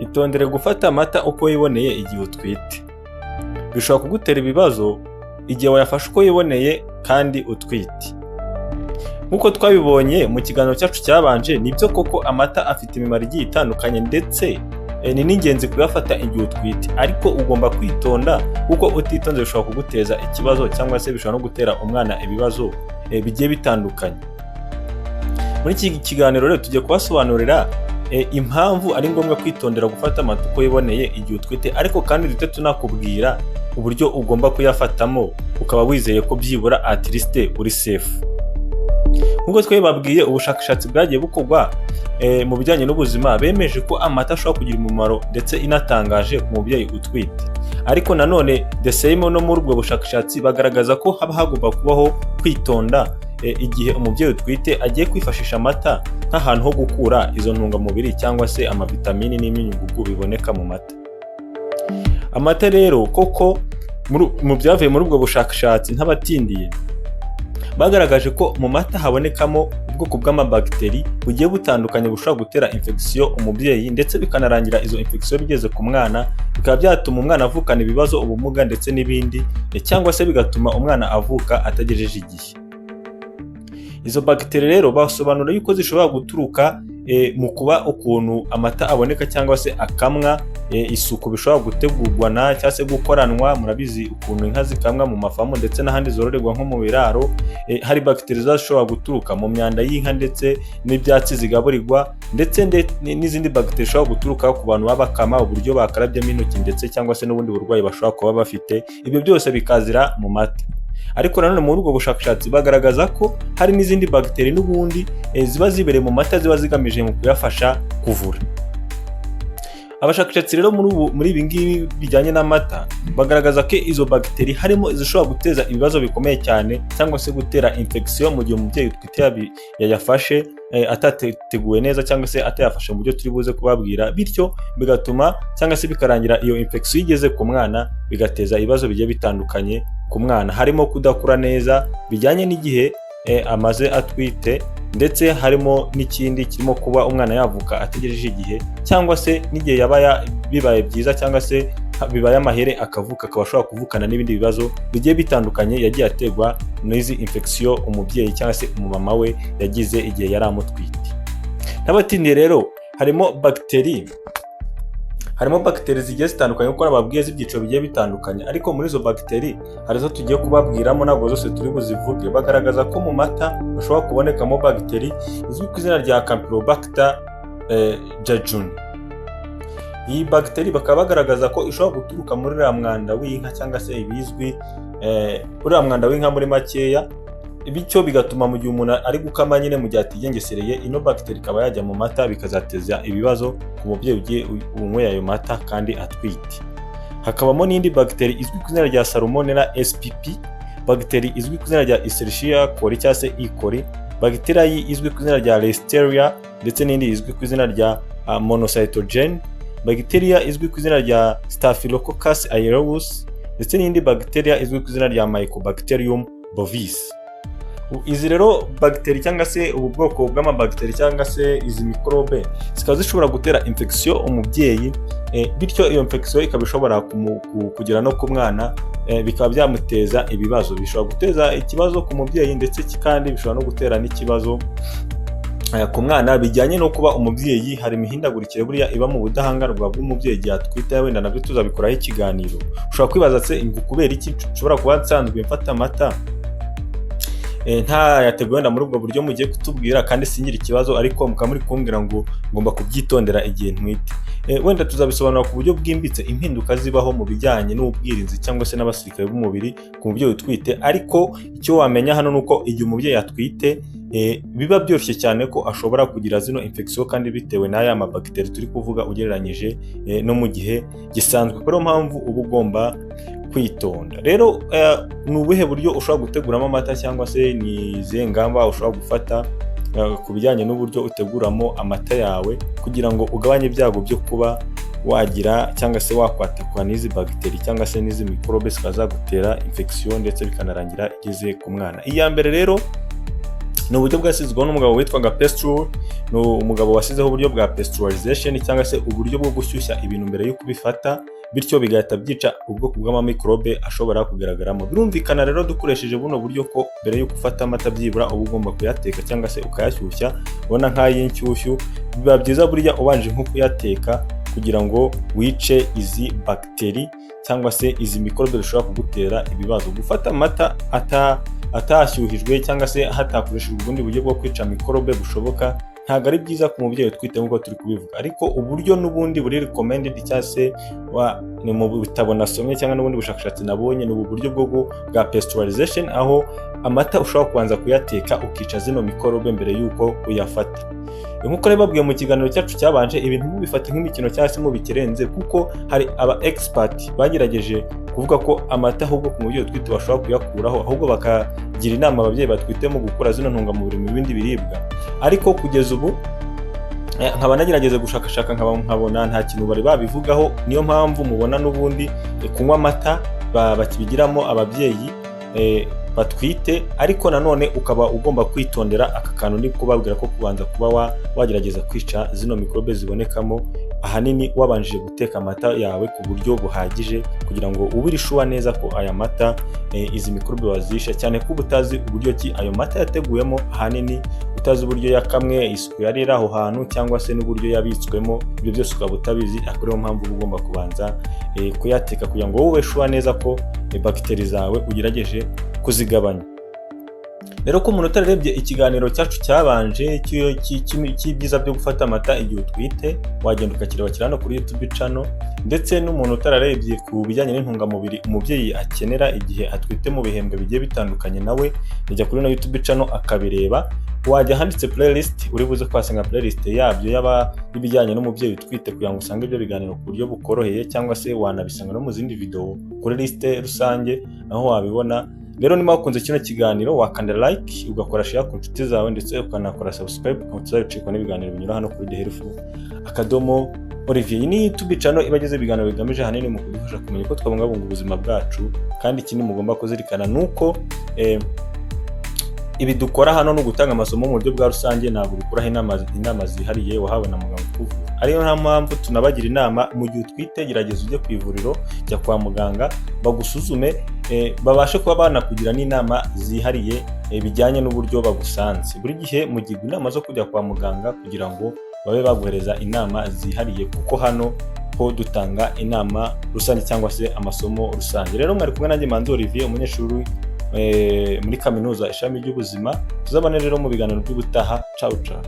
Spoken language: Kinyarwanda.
Itondere gufata amata uko wiboneye igihe utwite. Bishobora kugutera ibibazo igihe wayafashe uko wiboneye kandi utwite. Nk'uko twabibonye mu kiganiro cyacu cyabanje, nibyo koko amata afite imimaro igiye itandukanye ndetse ni n'ingenzi kuyafata igihe utwite, ariko ugomba kwitonda kuko utitonze bishobora kuguteza ikibazo cyangwa se bishobora no gutera umwana ibibazo bigiye bitandukanye. Muri iki kiganiro rero tugiye kubasobanurira impamvu ari ngombwa kwitondera gufata amata uko wiboneye igihe utwite, ariko kandi duhite tunakubwira uburyo ugomba kuyafatamo ukaba wizeye ko byibura at least uri safe. Nk'uko twabibabwiye, ubushakashatsi bwagiye bukorwa mu bijyanye n'ubuzima bemeje ko amata ashobora kugira umumaro ndetse inatangaje ku mubyeyi utwite, ariko nanone the same no muri ubwo bushakashatsi bagaragaza ko haba hagomba kubaho kwitonda igihe umubyeyi utwite agiye kwifashisha amata nk'ahantu ho gukura izo ntungamubiri cyangwa se amavitamini n'imyunyungugu biboneka mu mata. Amata rero koko mu byavuye muri ubwo bushakashatsi ntabatindiye bagaragaje ko mu mata habonekamo ubwoko bw'amabagiteri bugiye butandukanye bushobora gutera infection umubyeyi, ndetse bikanarangira izo infection bigeze ku mwana, bikaba byatuma umwana avukana ibibazo, ubumuga ndetse n'ibindi, cyangwa se bigatuma umwana avuka atagejeje igihe. Izo bagiteri rero basobanura yuko zishobora guturuka mu kuba ukuntu amata aboneka cyangwa se akamwa, isuku bishobora gutegurwa cyangwa se gukoranwa. Murabizi ukuntu inka zikamwa mu mafamu ndetse n'ahandi zororerwa nko mu biraro, hari bagiteri zishobora guturuka mu myanda y'inka ndetse n'ibyatsi zigaburirwa, ndetse n'izindi bagiteri zishobora guturuka ku bantu babakama, uburyo bakarabyemo intoki ndetse cyangwa se n'ubundi burwayi bashobora kuba bafite. Ibyo byose bikazira mu mata. Ariko nanone muri ubwo bushakashatsi bagaragaza ko hari n'izindi bagiteri n'ubundi ziba zibereye mu mata, ziba zigamije mu kuyafasha kuvura. Abashakashatsi rero muri ibi ngibi bijyanye n'amata bagaragaza ko izo bagiteri harimo izishobora guteza ibibazo bikomeye cyane cyangwa se gutera infection mu gihe umubyeyi utwite yayafashe atateguwe neza cyangwa se atayafashe mu buryo turi buze kubabwira, bityo bigatuma cyangwa se bikarangira iyo infection igeze ku mwana, bigateza ibibazo bigiye bitandukanye ku mwana, harimo kudakura neza bijyanye n'igihe amaze atwite, ndetse harimo n'ikindi kirimo kuba umwana yavuka ategereje igihe, cyangwa se n'igihe yaba bibaye byiza cyangwa se bibaye amahere akavuka, akaba ashobora kuvukana n'ibindi bibazo bigiye bitandukanye yagiye aterwa n'izi infection umubyeyi cyangwa se umumama we yagize igihe yari amutwite. N'abatindiye rero harimo bagiteri zigiye zitandukanye kuko nababwiye z'ibyiciro bigiye bitandukanye, ariko muri izo bagiteri hari zo tugiye kubabwiramo, ntabwo zose turi buzivuge. Bagaragaza ko mu mata hashobora kubonekamo bagiteri izwi ku izina rya Campylobacter jejuni. Iyi bagiteri bakaba bagaragaza ko ishobora guturuka muri uriya mwanda w'inka cyangwa se ibizwi uriya mwanda w'inka muri makeya, bityo bigatuma mu gihe umuntu ari gukama nyine mu gihe atigengesereye, ino bagiteri ikaba yajya mu mata bikazateza ibibazo ku mubyeyi ugiye unyweye ayo mata kandi atwite. Hakabamo n'indi bagiteri izwi ku izina rya Salmonella spp, bagiteri izwi ku izina rya Escherichia coli cyangwa se E. coli, bagiteri izwi ku izina rya Listeria, ndetse n'indi izwi ku izina rya monocytogen, bagiteri izwi ku izina rya Staphylococcus aureus, ndetse n'indi bagiteri izwi ku izina rya Mycobacterium bovis. Izi rero bagiteri cyangwa se ubu bwoko bw'amabagiteri cyangwa se izi mikorobe zikaba zishobora gutera infection umubyeyi, bityo iyo infection ikaba ishobora kugera no ku mwana, bikaba byamuteza ibibazo. Bishobora guteza ikibazo ku mubyeyi ndetse kandi bishobora no gutera n'ikibazo ku mwana bijyanye no kuba umubyeyi hari imihindagurikire buriya iba mu budahangarwa bw'umubyeyi igihe atwite, wenda nabyo tuzabikoraho ikiganiro. Ushobora kwibaza se kubera iki nshobora kuba nsanzwe mfata amata ntayateguwe wenda muri ubwo buryo mugiye kutubwira kandi singira ikibazo, ariko mukaba muri kumbwira ngo ngomba kubyitondera igihe ntwite. Wenda tuzabisobanura ku buryo bwimbitse impinduka zibaho mu bijyanye n'ubwirinzi cyangwa se n'abasirikare b'umubiri ku mubyeyi utwite, ariko icyo wamenya hano nuko igihe umubyeyi atwite biba byoroshye cyane ko ashobora kugira zino infection kandi bitewe n'aya mabagiteri turi kuvuga ugereranyije no mu gihe gisanzwe. Kuri iyo mpamvu uba ugomba kwitonda. Rero ni ubuhe buryo ushobora guteguramo amata cyangwa se ni izihe ngamba ushobora gufata ku bijyanye n'uburyo uteguramo amata yawe kugira ngo ugabanye ibyago byo kuba wagira cyangwa se wakwatakwa n'izi bagiteri cyangwa se n'izi mikorobe zikazagutera infection ndetse bikanarangira igeze ku mwana. Iya mbere rero ni uburyo bwasizweho n'umugabo witwaga Pestul. Ni umugabo wasizeho uburyo bwa pasteurization cyangwa se uburyo bwo gushyushya ibintu mbere yo kubifata, bityo bigahita byica ubwoko bw'amamikrobe ashobora kugaragaramo. Birumvikana rero dukoresheje buno buryo ko mbere yo gufata amata byibura uba ugomba kuyateka cyangwa se ukayashyushya, ubona nk'ay'inshyushyu. Biba byiza burya ubanje nko kuyateka kugira ngo wice izi bagiteri cyangwa se izi mikorobe zishobora kugutera ibibazo. Gufata amata atashyuhijwe cyangwa se hatakoreshejwe ubundi buryo bwo kwica mikorobe bushoboka ntabwo ari byiza ku mubyeyi utwite nk'uko turi kubivuga, ariko uburyo n'ubundi buri recommended cyangwa se ni mu bitabo nasomye cyangwa n'ubundi bushakashatsi nabonye, ni ubu buryo bwa pasteurization, aho amata ushobora kubanza kuyateka ukica zino mikorobe mbere y'uko uyafata. Nk'uko rero babwiye mu kiganiro cyacu cyabanje, ibintu mubifate nk'imikino cyangwa se mubikerenze, kuko hari aba expert bagerageje kuvuga ko amata ahubwo ku mubyeyi utwite bashobora kuyakuraho, ahubwo bakagira inama ababyeyi batwite mu gukura zino ntungamubiri mu bindi biribwa. Ariko kugeza ubu nkaba nagerageze gushakashaka nkabona nta kintu bari babivugaho. Niyo mpamvu mubona n'ubundi kunywa amata bakibigiramo ababyeyi batwite, ariko nanone ukaba ugomba kwitondera aka kantu ni kubabwira ko kubanza kuba wagerageza kwica zino mikorobe zibonekamo, ahanini wabanjije guteka amata yawe ku buryo buhagije kugira ngo ubirishuwa neza ko aya mata izi mikorobe wazisha, cyane ko utazi uburyo ki ayo mata yateguyemo, ahanini utazi uburyo yakamwe, isuku yari iri aho hantu, cyangwa se n'uburyo yabitswemo. Ibyo byose ukaba utabizi, ariko niyo mpamvu uba ugomba kubanza kuyateka kugira ngo wowe ubeshuwa neza ko bagiteri zawe ugerageje kuzigabanya. Rero ko umuntu utarebye ikiganiro cyacu cyabanje cy'ibyiza byo gufata amata igihe utwite, wagenda ukakireba hano kuri YouTube channel, ndetse n'umuntu utararebye ku bijyanye n'intungamubiri umubyeyi akenera igihe atwite mu bihembwe bigiye bitandukanye, nawe yajya kuri YouTube channel akabireba. Wajya handitse playlist, uri buze kwasanga playlist yabyo y'ibijyanye n'umubyeyi utwite kugira ngo usange ibyo biganiro ku buryo bukoroheye, cyangwa se wanabisanga no mu zindi video kuri liste rusange aho wabibona. Rero niba wakunze kino kiganiro wakanda like, ugakora share ku nshuti zawe, ndetse ukanakora subscribe kugira ngo tuzabicikwa n'ibiganiro binyura hano kuri The Helpful Olivier. Iyi ni YouTube channel ibageze ibiganiro bigamije hanini mu kudufasha kumenya ko twabungabunga ubuzima bwacu, kandi ikindi mugomba kuzirikana nuko ibi dukora hano no gutanga amasomo mu buryo bwa rusange, ntabwo bikuraho inama zihariye wahawe na muganga ukuvura. Ariyo nta mpamvu tunabagira inama mu gihe utwite, gerageza ujye ku ivuriro, jya kwa muganga bagusuzume, babashe kuba banakugira n'inama zihariye bijyanye n'uburyo bagusanze. Buri gihe mugirwa inama zo kujya kwa muganga kugira ngo babe baguhereza inama zihariye, kuko hano ho dutanga inama rusange cyangwa se amasomo rusange. Rero mwari kumwe nanjye Manzi Olivier, umunyeshuri muri kaminuza ishami ry'ubuzima. Tuzabane rero mu biganiro by'ubutaha. Ciao ciao.